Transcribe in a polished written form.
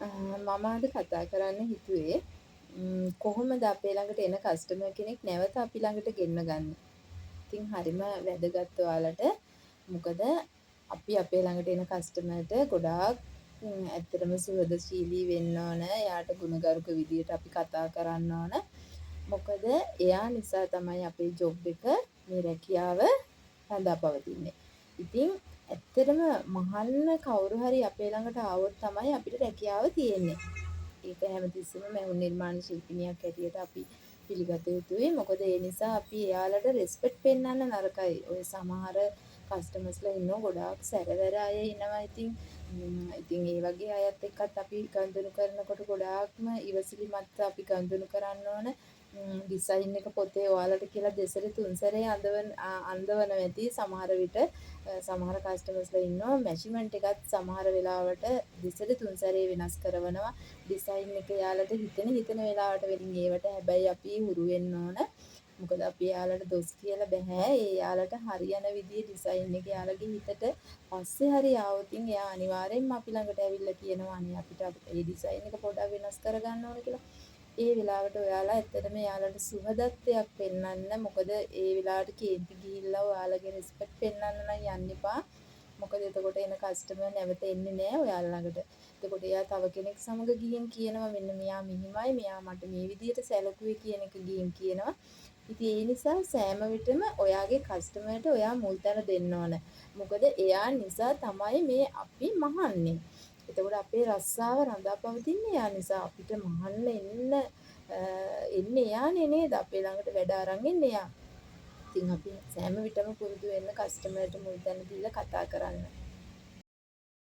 මම අද කතා කරන්න හිතුවේ කොහොමද අපේ ළඟට එන කස්ටමර් කෙනෙක් නැවත අපි ළඟට ගෙන්න ගන්න. ඉතින් හරිම වැදගත් ඔයාලට. මොකද අපි අපේ ළඟට එන කස්ටමර්ට ගොඩාක් ඇත්තටම සුහදශීලී වෙන්න ඕන. එයාට ගුණගරුක විදියට අපි කතා කරන්න ඕන. මොකද එයා නිසා තමයි අපේ ජොබ් එක මේ රැකියාව රඳාපවතින්නේ. ඉතින් ඇත්තටම මහන්න කවුරු හරි අපේ ළඟට ආවොත් තමයි අපිට රැකියාව තියෙන්නේ. ඒක හැමතිස්සෙම මැහුම් නිර්මාණ ශිල්පිනියක් හැටියට අපි පිළිගත යුතුයි. මොකද ඒ නිසා අපි එයාලට රෙස්පෙක්ට් පෙන්වන්න නරකයි. ඔය සමහර කස්ටමර්ස්ලා ඉන්නවා ගොඩාක් සැරවැර අය ඉනවා. ඉතින් ඒ වගේ අයත් එක්කත් අපි ගනුදෙනු කරනකොට ගොඩාක්ම ඉවසිලිමත් අපි ගනුදෙනු කරන්න ඕන. ඩිසයින් එක පොතේ ඔයාලට කියලා දෙසරේ තුන්සරේ අඳවන ඇති සමහර විට සමහර කස්ටමර්ස්ලා ඉන්නවා මැෂර්මන්ට් එකත් සමහර වෙලාවට දෙසරේ තුන්සරේ වෙනස් කරනවා ඩිසයින් එක යාලට හිතෙන වෙලාවට වෙලින් ඒවට හැබැයි අපි හුරු වෙන්න ඕන මොකද අපි යාලට දොස් කියලා බෑ ඒ යාලට හරියන විදිහේ ඩිසයින් එක යාලගේ හිතට පස්සේ හරි ආවොතින් එයා අනිවාර්යෙන්ම අපි ළඟට ඇවිල්ලා කියනවා අනේ අපිට මේ ඩිසයින් එක පොඩ්ඩක් වෙනස් කරගන්න ඕන කියලා ඒ වෙලාවට ඔයාලා ඇත්තටම යාලට සුහදත්වයක් පෙන්වන්න මොකද ඒ වෙලාවට කේන්ති ගිහිල්ලා ඔයාලගේ රෙස්පෙක්ට් පෙන්වන්න නම් යන්න එපා මොකද එතකොට එන කස්ටමර් නැවත එන්නේ නැහැ ඔයාලා ළඟට. එතකොට එයා තව කෙනෙක් සමග ගිහින් කියනවා මෙන්න මෙයා මෙහිමයි මෙයා මට මේ විදිහට සැලකුවේ කියන එක ගිහින් කියනවා. ඉතින් ඒ නිසා සෑම විටම ඔයාගේ කස්ටමර්ට ඔයා මුල් තැන දෙන්න ඕන. මොකද එයා නිසා තමයි මේ අපි මහන්නේ. එතකොට අපේ රස්සාව රඳාපවතින්නේ එයා නිසා අපිට මහන්න එන්නේ එයානේ නේද අපේ ළඟට වැඩ අරන් එන්නේ එයා. ඉතින් අපි සෑම විටම පුරුදු වෙන්න කස්ටමර්ට මුල් තැන දීලා කතා කරන්න.